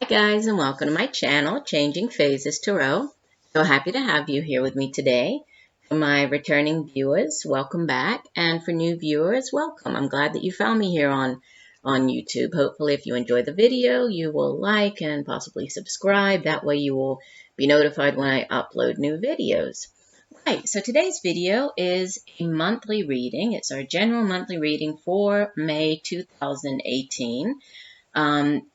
Guys, and welcome to my channel, Changing Phases Tarot. So happy to have you here with me today. For my returning viewers, welcome back, and for new viewers, welcome. I'm glad that you found me here on YouTube. Hopefully, if you enjoy the video, you will like and possibly subscribe. That way you will be notified when I upload new videos. Right, so today's video is a monthly reading. It's our general monthly reading for May 2018.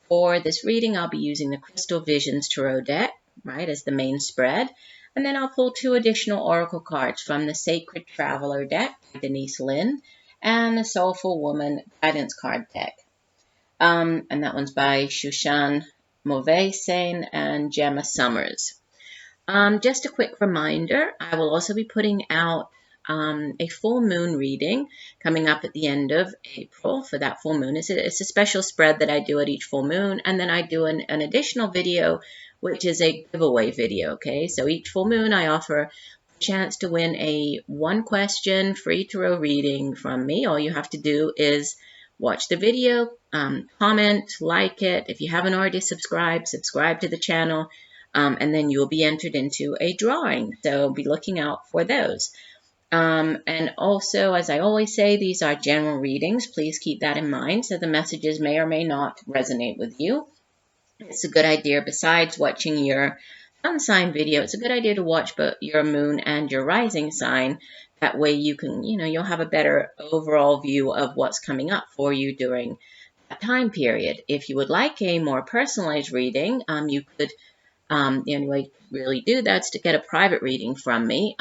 For this reading, I'll be using the Crystal Visions Tarot deck, right, as the main spread. And then I'll pull two additional oracle cards from the Sacred Traveler deck by Denise, Linn, and the Soulful Woman Guidance card deck. And that one's by Shushann, Movessian, and Gemma Summers. Just a quick reminder, I will also be putting out a full moon reading coming up at the end of April for that full moon. It's a special spread that I do at each full moon, and then I do an additional video, which is a giveaway video, okay? So each full moon I offer a chance to win a one-question free tarot reading from me. All you have to do is watch the video, comment, like it. If you haven't already subscribed, subscribe to the channel, and then you'll be entered into a drawing. So be looking out for those. And also, as I always say, these are general readings. Please keep that in mind. So the messages may or may not resonate with you. It's a good idea, besides watching your sun sign video, it's a good idea to watch both your moon and your rising sign. That way you can, you'll have a better overall view of what's coming up for you during that time period. If you would like a more personalized reading, you could the only way you really do that's to get a private reading from me.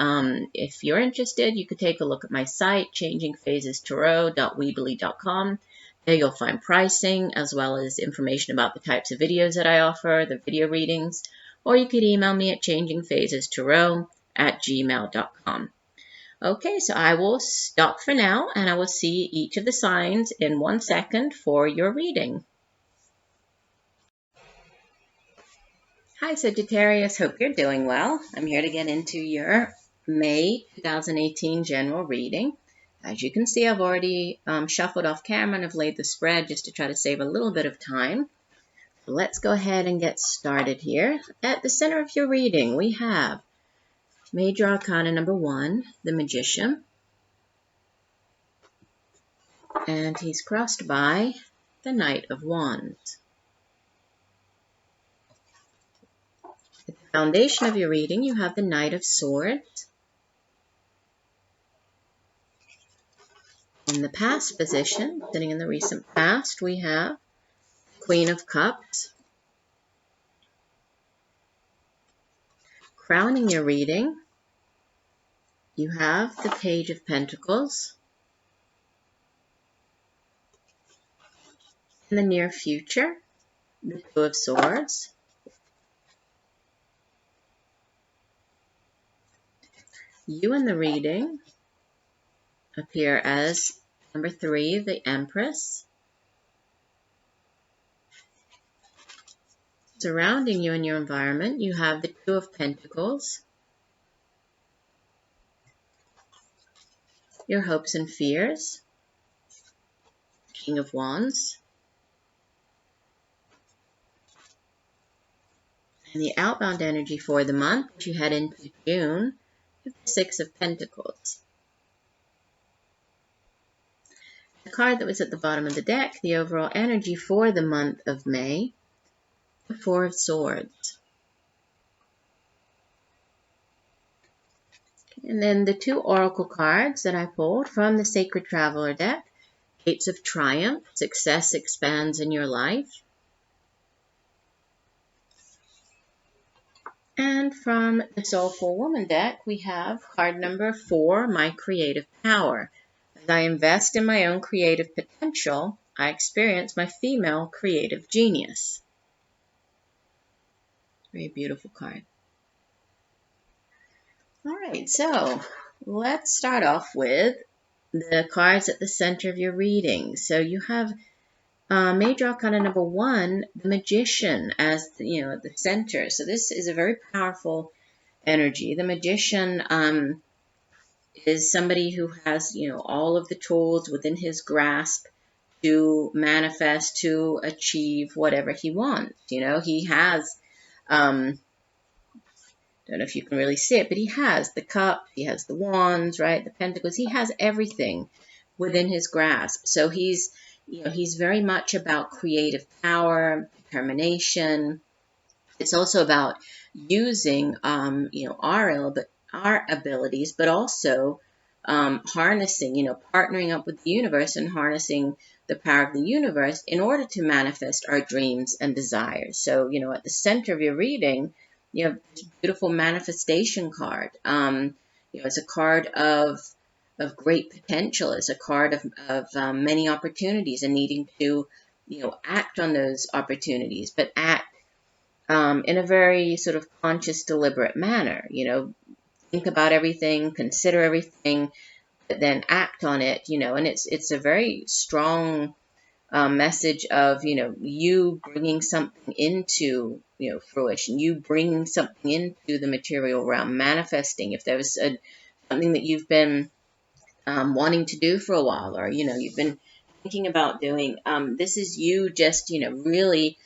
If you're interested, you could take a look at my site, changingphasestarot.weebly.com. There you'll find pricing as well as information about the types of videos that I offer, the video readings, or you could email me at changingphasestarot@gmail.com. Okay, so I will stop for now, and I will see each of the signs in 1 second for your reading. Hi Sagittarius, hope you're doing well. I'm here to get into your May 2018 general reading. As you can see, I've already shuffled off camera and have laid the spread just to try to save a little bit of time. So let's go ahead and get started here. At the center of your reading, we have Major Arcana number 1, the Magician. And he's crossed by the Knight of Wands. At the foundation of your reading, you have the Knight of Swords. In the past position, sitting in the recent past, we have Queen of Cups. Crowning your reading, you have the Page of Pentacles. In the near future, the Two of Swords. You in the reading appear as number 3, the Empress. Surrounding you in your environment, you have the Two of Pentacles, your hopes and fears, King of Wands, and the outbound energy for the month, as you head into June, the Six of Pentacles. The card that was at the bottom of the deck, the overall energy for the month of May, the Four of Swords. And then the two oracle cards that I pulled from the Sacred Traveler deck, Gates of Triumph, success expands in your life. And from the Soulful Woman deck, we have card number 4, My Creative Power. As I invest in my own creative potential, I experience my female creative genius. Very beautiful card. All right, so let's start off with the cards at the center of your reading. So you have Major Arcana number 1, the Magician, as the center. So this is a very powerful energy. The Magician is somebody who has all of the tools within his grasp to manifest, to achieve whatever he wants. He has, don't know if you can really see it, but he has the cups, he has the wands, right? The pentacles, he has everything within his grasp. So he's very much about creative power, determination. It's also about using, our abilities, but also harnessing, partnering up with the universe and harnessing the power of the universe in order to manifest our dreams and desires. So, at the center of your reading, you have this beautiful manifestation card. It's a card of great potential. It's a card of many opportunities and needing to, act on those opportunities, but act in a very sort of conscious, deliberate manner. Think about everything, consider everything, but then act on it. And it's a very strong message of you bringing something into fruition, you bringing something into the material realm, manifesting. If there was something that you've been wanting to do for a while, or you've been thinking about doing, this is you just really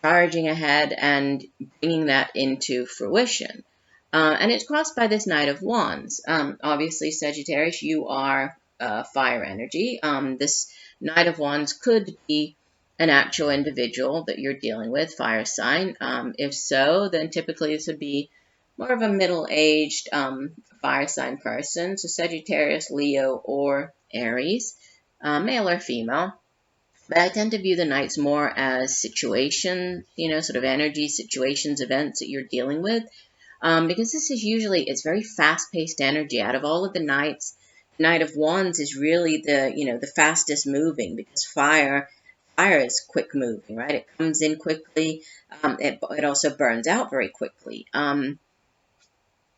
charging ahead and bringing that into fruition. And it's crossed by this Knight of Wands. Obviously, Sagittarius, you are fire energy. This Knight of Wands could be an actual individual that you're dealing with, fire sign. If so, then typically this would be more of a middle-aged fire sign person. So Sagittarius, Leo, or Aries, male or female. But I tend to view the knights more as situations, sort of energy, situations, events that you're dealing with. Because this is usually, it's very fast-paced energy. Out of all of the knights, the Knight of Wands is really the fastest moving, because fire is quick moving, right? It comes in quickly. It also burns out very quickly. And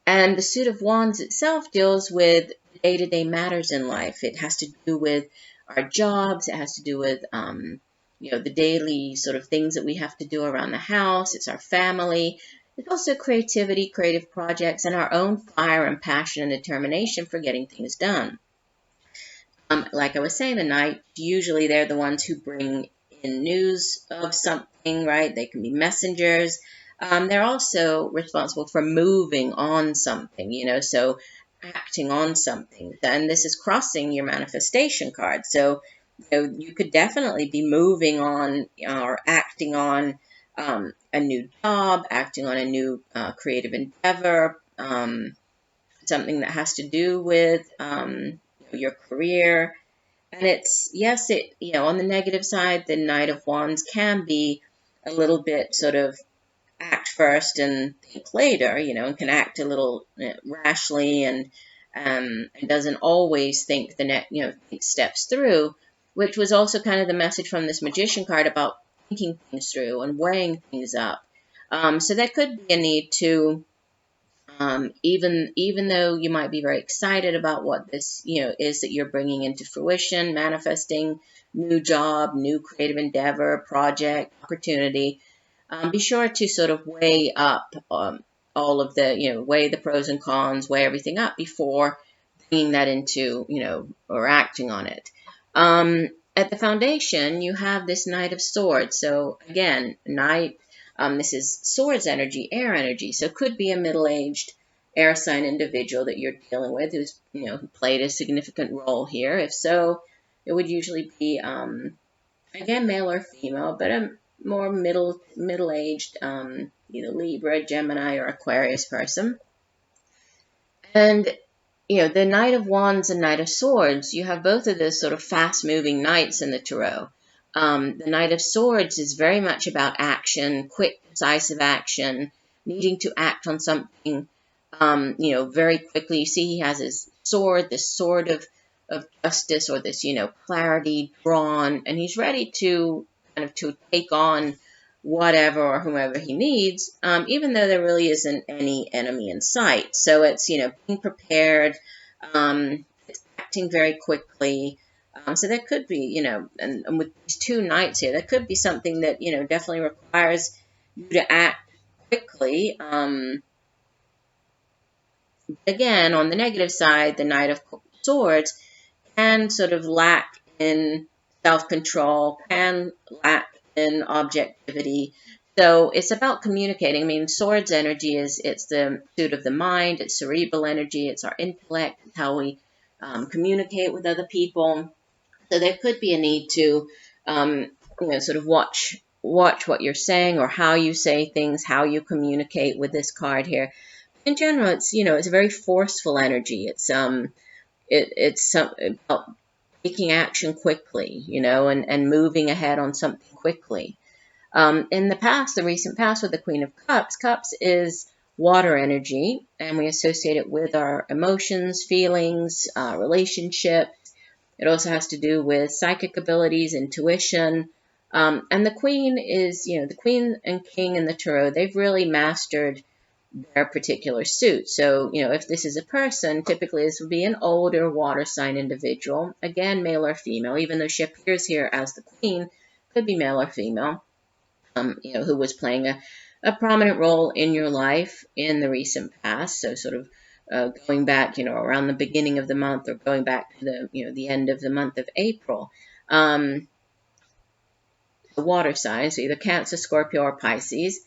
the suit of wands itself deals with day-to-day matters in life. It has to do with our jobs. It has to do with, the daily sort of things that we have to do around the house. It's our family. It's also creativity, creative projects, and our own fire and passion and determination for getting things done. Like I was saying, the knight, usually they're the ones who bring in news of something, right? They can be messengers. They're also responsible for moving on something, so acting on something. And this is crossing your manifestation card. So, you could definitely be moving on or acting on a new job, acting on a new creative endeavor, something that has to do with your career. And it's, yes, on the negative side, the Knight of Wands can be a little bit sort of act first and think later, and can act a little rashly and doesn't always think think steps through, which was also kind of the message from this Magician card about thinking things through and weighing things up. So that could be a need to, even though you might be very excited about what this, is that you're bringing into fruition, manifesting, new job, new creative endeavor, project, opportunity, be sure to sort of weigh up all of the, weigh the pros and cons, weigh everything up before bringing that into, or acting on it. At the foundation, you have this Knight of Swords. So again, Knight, this is swords energy, air energy. So it could be a middle-aged air sign individual that you're dealing with who's, who played a significant role here. If so, it would usually be, again, male or female, but a more middle-aged, either Libra, Gemini, or Aquarius person. And the Knight of Wands and Knight of Swords, you have both of those sort of fast-moving knights in the tarot. The Knight of Swords is very much about action, quick, decisive action, needing to act on something, very quickly. You see he has his sword, this sword of justice, or this, clarity drawn, and he's ready to kind of to take on whatever or whomever he needs, even though there really isn't any enemy in sight. So it's, being prepared, it's acting very quickly. So there could be, and with these two knights here, there could be something that, definitely requires you to act quickly. Again, on the negative side, the Knight of Swords can sort of lack in self-control, can lack in objectivity. So it's about communicating. I mean, swords energy it's the suit of the mind, it's cerebral energy, it's our intellect, it's how we communicate with other people. So there could be a need to, sort of watch what you're saying or how you say things, how you communicate with this card here. In general, it's a very forceful energy. It's about taking action quickly, and moving ahead on something quickly. In the past, the recent past with the Queen of Cups, Cups is water energy, and we associate it with our emotions, feelings, relationships. It also has to do with psychic abilities, intuition. And the Queen is, the Queen and King in the Tarot, they've really mastered their particular suit. So, if this is a person, typically this would be an older water sign individual, again, male or female, even though she appears here as the Queen, could be male or female, who was playing a prominent role in your life in the recent past. So sort of going back, around the beginning of the month or going back to the end of the month of April. The water signs, so either Cancer, Scorpio, or Pisces.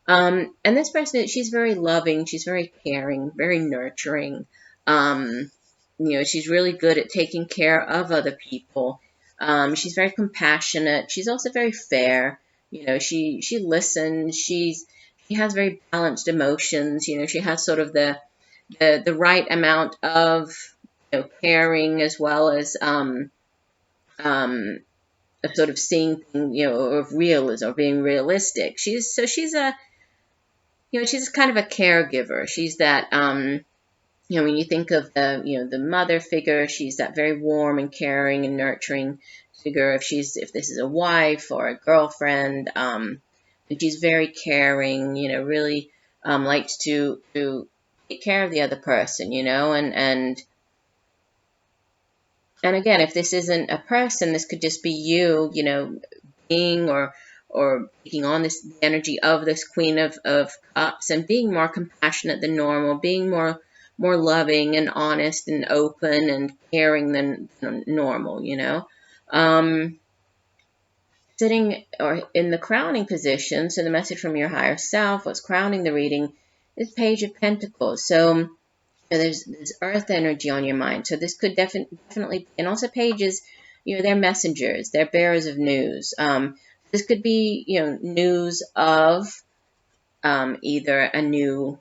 And this person, she's very loving, she's very caring, very nurturing. She's really good at taking care of other people. She's very compassionate. She's also very fair. She listens. She has very balanced emotions. She has sort of the right amount of caring, as well as of sort of seeing things, of realism or being realistic. She's kind of a caregiver. She's that, when you think of the mother figure, she's that very warm and caring and nurturing figure. If this is a wife or a girlfriend, and she's very caring, really likes to take care of the other person, and again, if this isn't a person, this could just be you, being or taking on the energy of this Queen of Cups and being more compassionate than normal, being more loving and honest and open and caring than normal, Sitting or in the crowning position, so the message from your higher self, what's crowning the reading, is Page of Pentacles. So there's earth energy on your mind. So this could definitely, and also pages, they're messengers, they're bearers of news. This could be, news of either a new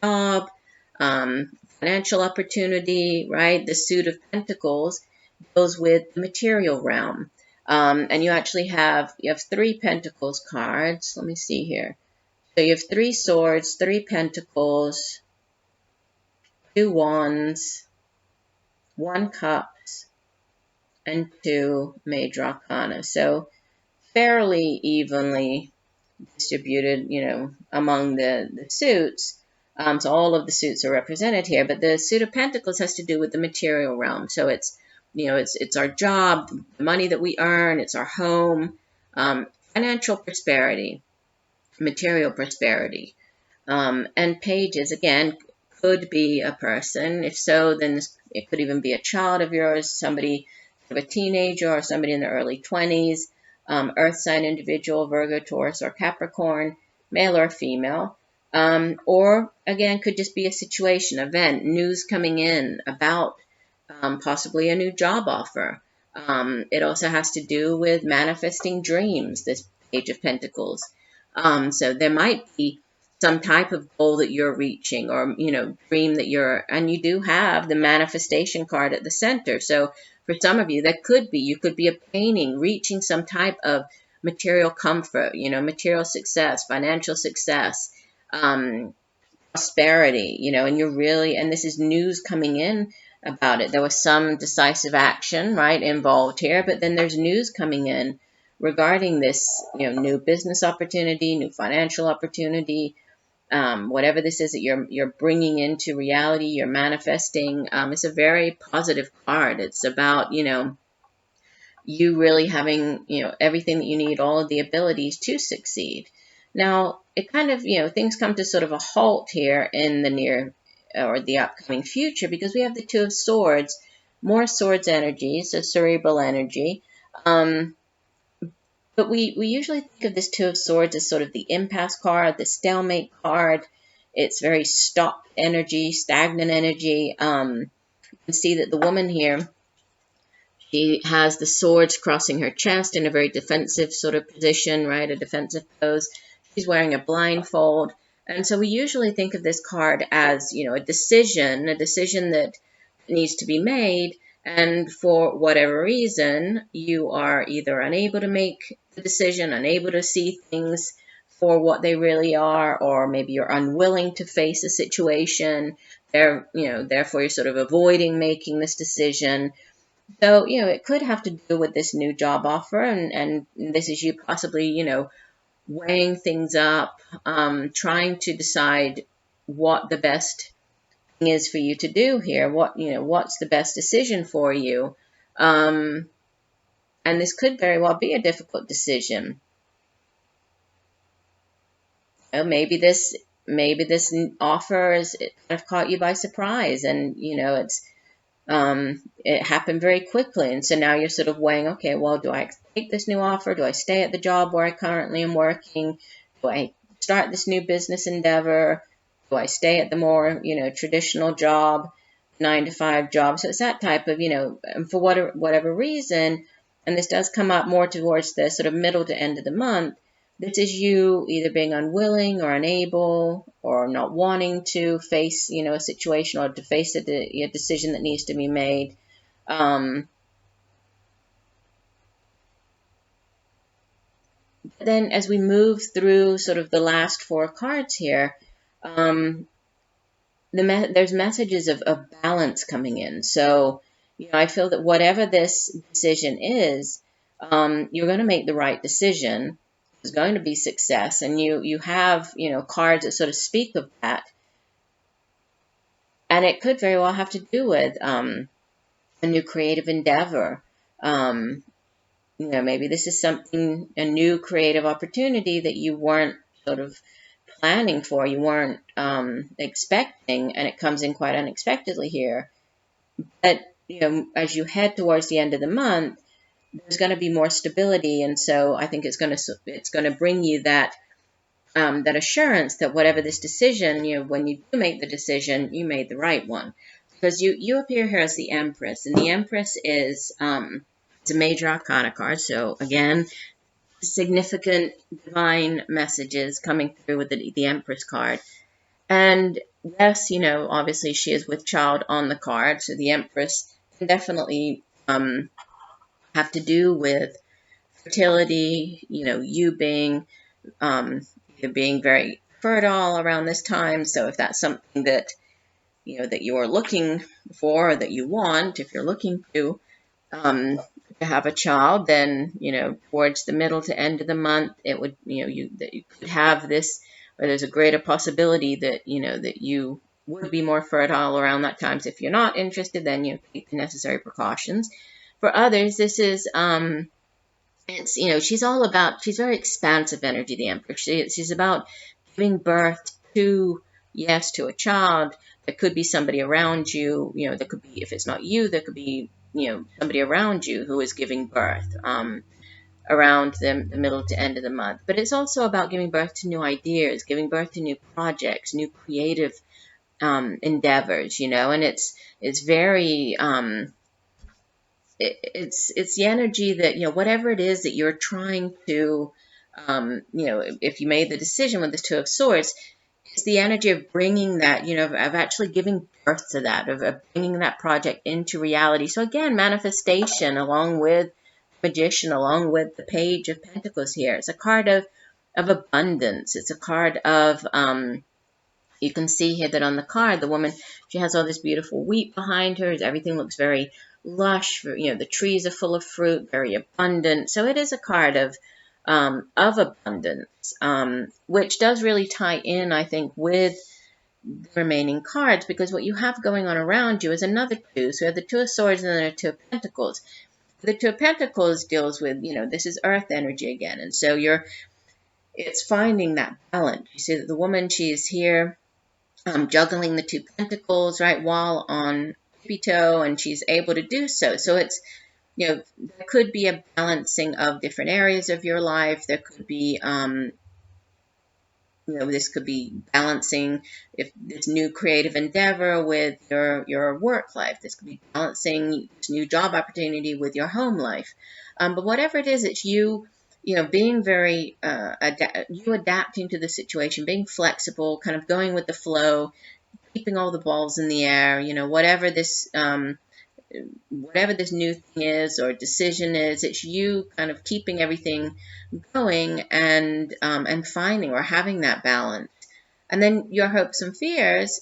job, financial opportunity, right? The suit of Pentacles deals with the material realm. And you actually have 3 Pentacles cards. Let me see here. So you have 3 swords, 3 Pentacles, 2 Wands, 1 Cups, and 2 Major Arcana. So fairly evenly distributed, among the suits. So all of the suits are represented here, but the suit of Pentacles has to do with the material realm. So it's, it's our job, the money that we earn, it's our home, financial prosperity, material prosperity. And pages, again, could be a person. If so, then it could even be a child of yours, somebody, a teenager, or somebody in the early 20s, earth sign individual, Virgo, Taurus, or Capricorn, male or female. Or, again, could just be a situation, event, news coming in about possibly a new job offer. It also has to do with manifesting dreams, this Page of Pentacles. So there might be some type of goal that you're reaching, or, dream that and you do have the manifestation card at the center. So for some of you, you could be obtaining, reaching some type of material comfort, material success, financial success, prosperity, and this is news coming in about it. There was some decisive action, right, involved here, but then there's news coming in regarding this, new business opportunity, new financial opportunity, whatever this is that you're bringing into reality, you're manifesting. It's a very positive card. It's about, you really having, everything that you need, all of the abilities to succeed. Now, it kind of, things come to sort of a halt here in the near or the upcoming future, because we have the 2 of Swords, more Swords energy, so cerebral energy. But we usually think of this Two of Swords as sort of the impasse card, the stalemate card. It's very stopped energy, stagnant energy. You can see that the woman here, she has the swords crossing her chest in a very defensive sort of position, right? A defensive pose. She's wearing a blindfold. And so we usually think of this card as, a decision that needs to be made. And for whatever reason, you are either unable to make the decision, unable to see things for what they really are, or maybe you're unwilling to face a situation. Therefore you're sort of avoiding making this decision. So, it could have to do with this new job offer, and this is you possibly, weighing things up, trying to decide what the best thing is for you to do here, what's the best decision for you. And this could very well be a difficult decision. Maybe this offer it kind of caught you by surprise, and it happened very quickly. And so now you're sort of weighing, okay, well, do I take this new offer? Do I stay at the job where I currently am working? Do I start this new business endeavor? Do I stay at the more, traditional job, 9-to-5 job? So it's that type of, and for whatever reason, and this does come up more towards the sort of middle to end of the month, this is you either being unwilling or unable or not wanting to face, a situation or to face a decision that needs to be made. Then as we move through sort of the last 4 cards here, there's messages of balance coming in. So, I feel that whatever this decision is, you're going to make the right decision. There's going to be success, and you have, cards that sort of speak of that. And it could very well have to do with a new creative endeavor. Maybe this is a new creative opportunity that you weren't sort of planning for, you weren't expecting, and it comes in quite unexpectedly here. But, as you head towards the end of the month, there's going to be more stability, and so I think it's going to bring you that assurance that whatever this decision, when you do make the decision, you made the right one. Because you appear here as the Empress, and the Empress is it's a major arcana card. So again, significant divine messages coming through with the Empress card. And yes, obviously she is with child on the card, so the Empress can definitely have to do with fertility, you being being very fertile around this time. So if that's something that that you are looking for, or that you want, if you're looking to have a child, then towards the middle to end of the month, it would that you could have this, or there's a greater possibility that that you would be more fertile around that time. So if you're not interested, then you take the necessary precautions. For others, this is it's she's very expansive energy, the Empress. She's about giving birth to a child. There could be somebody around you, there could be, if it's not you, there could be somebody around you who is giving birth around the middle to end of the month. But it's also about giving birth to new ideas, giving birth to new projects, new creative endeavors, and it's very it's the energy that whatever it is that you're trying to if you made the decision with the Two of Swords, it's the energy of bringing that, of actually giving birth to that, of bringing that project into reality. So again, manifestation along with Magician, along with the Page of Pentacles here. It's a card of abundance. It's a card of, you can see here that on the card, the woman, she has all this beautiful wheat behind her. Everything looks very lush. The trees are full of fruit, very abundant. So it is a card of abundance, which does really tie in, I think, with the remaining cards, because what you have going on around you is another two. So you have the Two of Swords and then a Two of Pentacles. The Two of Pentacles deals with, this is earth energy again. And so it's finding that balance. You see that the woman, she's here juggling the Two Pentacles, right, while on tippy toe, and she's able to do so. So it's there could be a balancing of different areas of your life. There could be, this could be balancing if this new creative endeavor with your work life. This could be balancing this new job opportunity with your home life. But whatever it is, it's being very, you adapting to the situation, being flexible, kind of going with the flow, keeping all the balls in the air, whatever this new thing is or decision is, it's you kind of keeping everything going and finding or having that balance. And then your hopes and fears,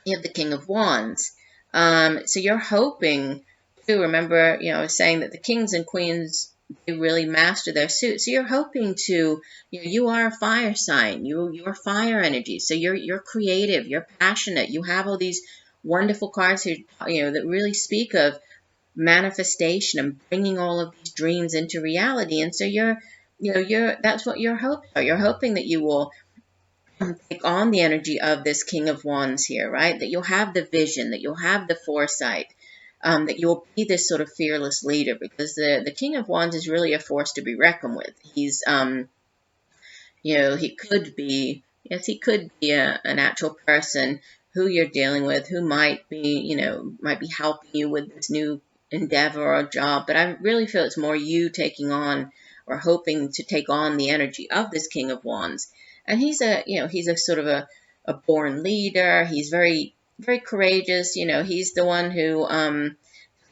you have the King of Wands. So you're hoping to remember, I was saying that the kings and queens, they really master their suit. So you're hoping to, you are a fire sign. You're fire energy. So you're creative. You're passionate. You have all these wonderful cards here, that really speak of manifestation and bringing all of these dreams into reality. And so that's what your hopes are. You're hoping that you will take on the energy of this King of Wands here, right? That you'll have the vision, that you'll have the foresight, that you'll be this sort of fearless leader, because the King of Wands is really a force to be reckoned with. He's, he could be, yes, he could be an actual person who you're dealing with, who might be helping you with this new endeavor or job. But I really feel it's more you taking on or hoping to take on the energy of this King of Wands. And he's a sort of a born leader. He's very, very courageous. He's the one who, kind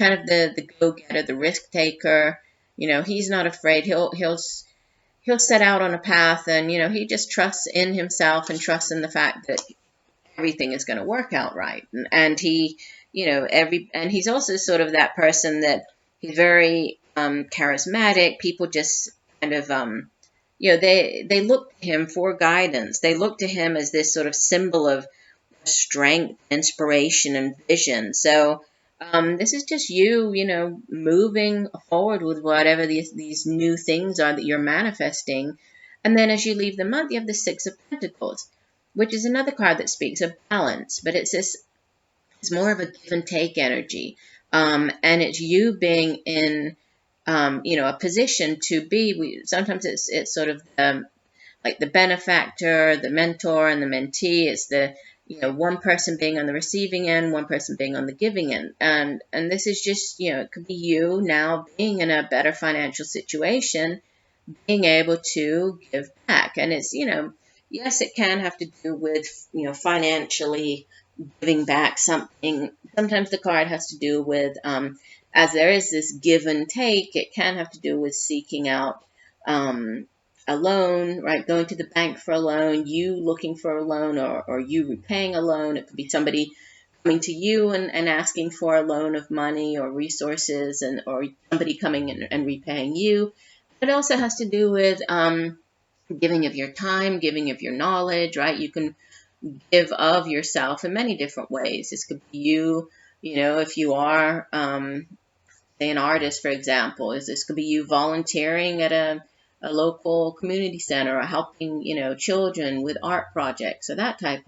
of the go-getter, the risk taker. He's not afraid. He'll set out on a path, and, he just trusts in himself and trusts in the fact that everything is going to work out right. And he, and he's also sort of that person that he's very charismatic. People just kind of, they look to him for guidance. They look to him as this sort of symbol of strength, inspiration, and vision. So this is just you, moving forward with whatever these new things are that you're manifesting. And then as you leave the month, you have the Six of Pentacles, which is another card that speaks of balance, but it's more of a give and take energy. And it's you being in, a position to be, sometimes it's sort of like the benefactor, the mentor, and the mentee. It's the, one person being on the receiving end, one person being on the giving end. And this is just, it could be you now being in a better financial situation, being able to give back. And it's, yes, it can have to do with, financially giving back something. Sometimes the card has to do with, as there is this give and take, it can have to do with seeking out a loan, right? Going to the bank for a loan, you looking for a loan, or you repaying a loan. It could be somebody coming to you and asking for a loan of money or resources, or somebody coming in and repaying you. It also has to do with giving of your time, giving of your knowledge, right? You can give of yourself in many different ways. This could be you, if you are, say, an artist, for example. This could be you volunteering at a local community center, or helping, children with art projects, or that type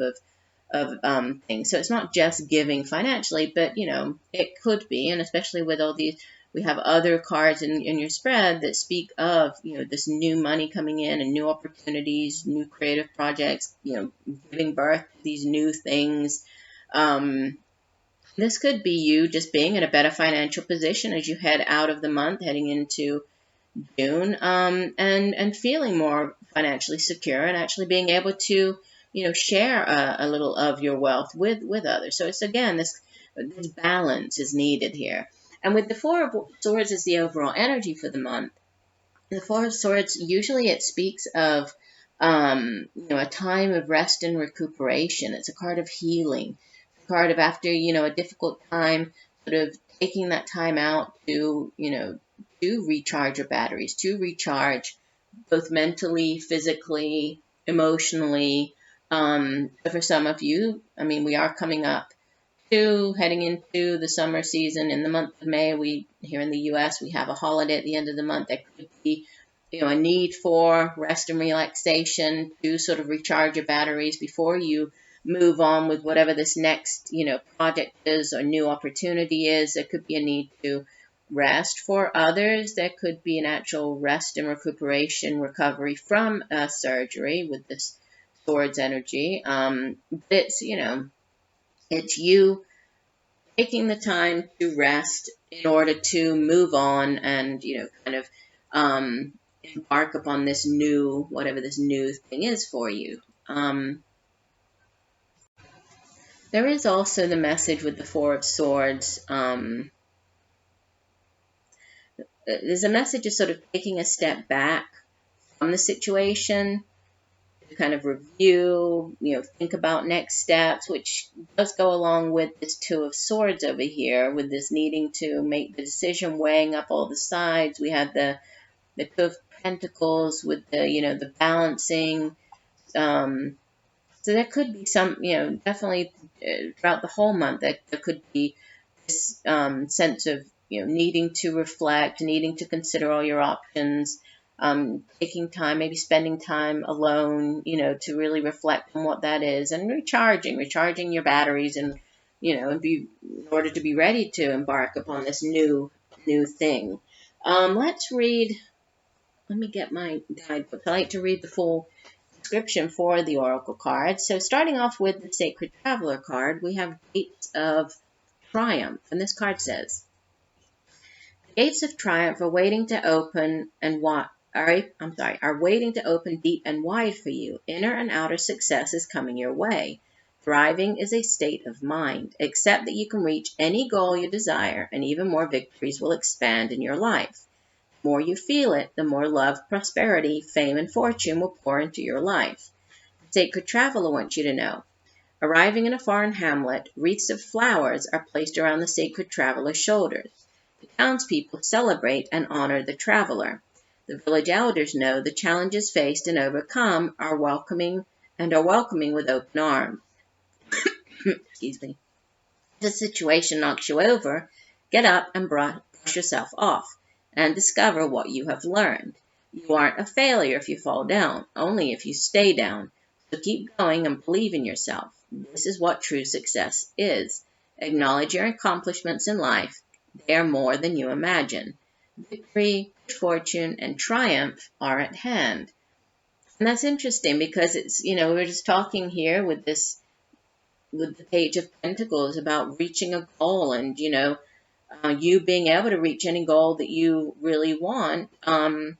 of thing. So it's not just giving financially, but, it could be, and especially with all these, we have other cards in your spread that speak of, this new money coming in and new opportunities, new creative projects, giving birth to these new things. This could be you just being in a better financial position as you head out of the month, heading into June, and feeling more financially secure, and actually being able to, share a little of your wealth with others. So it's, again, this balance is needed here. And with the Four of Swords as the overall energy for the month, the Four of Swords, usually it speaks of, a time of rest and recuperation. It's a card of healing, a card of, after, a difficult time, sort of taking that time out to, to recharge your batteries, to recharge both mentally, physically, emotionally. For some of you, we are coming up heading into the summer season. In the month of May, we here in the U.S., we have a holiday at the end of the month. That could be, a need for rest and relaxation to sort of recharge your batteries before you move on with whatever this next, project is or new opportunity is. There could be a need to rest. For others, there could be an actual rest and recuperation, recovery from surgery with this swords energy. But it's, it's you taking the time to rest in order to move on and, kind of embark upon this new, whatever this new thing is for you. There is also the message with the Four of Swords. There's a message of sort of taking a step back from the situation to kind of review, think about next steps, which does go along with this Two of Swords over here, with this needing to make the decision, weighing up all the sides. We had the Two of Pentacles with the, the balancing. So there could be some, definitely throughout the whole month, there could be this sense of, needing to reflect, needing to consider all your options, taking time, maybe spending time alone, to really reflect on what that is, and recharging your batteries, and, in order to be ready to embark upon this new thing. Let's read. Let me get my guidebook. I like to read the full description for the oracle card. So starting off with the Sacred Traveler card, we have Gates of Triumph, and this card says, "The gates of triumph are waiting to open are waiting to open deep and wide for you. Inner and outer success is coming your way. Thriving is a state of mind. Accept that you can reach any goal you desire, and even more victories will expand in your life. The more you feel it, the more love, prosperity, fame, and fortune will pour into your life." The Sacred Traveler wants you to know, arriving in a foreign hamlet, wreaths of flowers are placed around the Sacred Traveler's shoulders. The townspeople celebrate and honor the traveler. The village elders know the challenges faced and overcome are welcoming with open arms. Excuse me. If the situation knocks you over, get up and brush yourself off and discover what you have learned. You aren't a failure if you fall down, only if you stay down. So keep going and believe in yourself. This is what true success is. Acknowledge your accomplishments in life. They are more than you imagine. Victory, good fortune, and triumph are at hand. And that's interesting because it's, we're just talking here with the Page of Pentacles about reaching a goal, and, you being able to reach any goal that you really want. And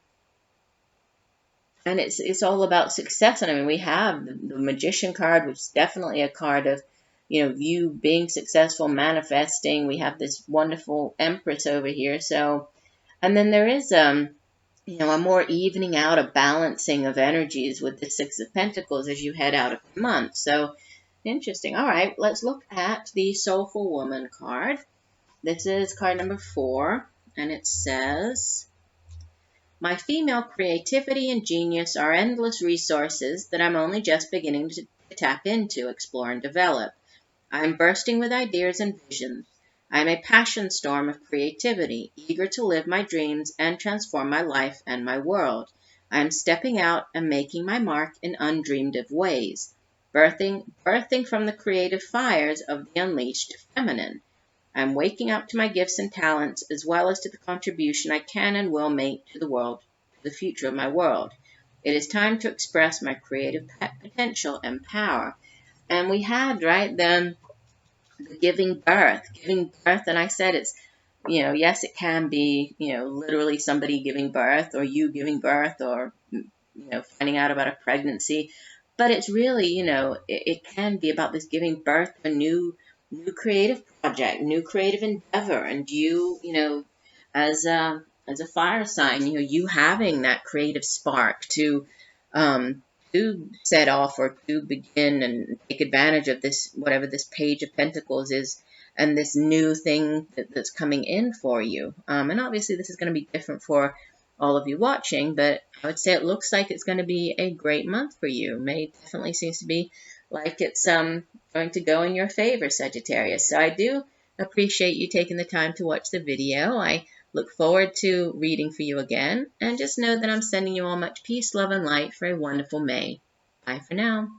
it's all about success. And I mean, we have the Magician card, which is definitely a card of, you being successful, manifesting. We have this wonderful Empress over here. So, and then there is, a more evening out, a balancing of energies with the Six of Pentacles as you head out of the month. So, interesting. All right, let's look at the Soulful Woman card. This is card number 4, and it says, "My female creativity and genius are endless resources that I'm only just beginning to tap into, explore, and develop. I am bursting with ideas and visions. I am a passion storm of creativity, eager to live my dreams and transform my life and my world. I am stepping out and making my mark in undreamed of ways, birthing from the creative fires of the unleashed feminine. I am waking up to my gifts and talents, as well as to the contribution I can and will make to the world, to the future of my world. It is time to express my creative potential and power." And we had, right, the giving birth, and I said it's, yes, it can be, literally somebody giving birth, or you giving birth, or, finding out about a pregnancy, but it's really, it can be about this giving birth to a new creative project, new creative endeavor, and you, as a fire sign, you having that creative spark to set off or to begin and take advantage of this, whatever this Page of Pentacles is, and this new thing that's coming in for you. And obviously this is going to be different for all of you watching, but I would say it looks like it's going to be a great month for you. May definitely seems to be like it's going to go in your favor, Sagittarius. So I do appreciate you taking the time to watch the video. I look forward to reading for you again, and just know that I'm sending you all much peace, love, and light for a wonderful May. Bye for now.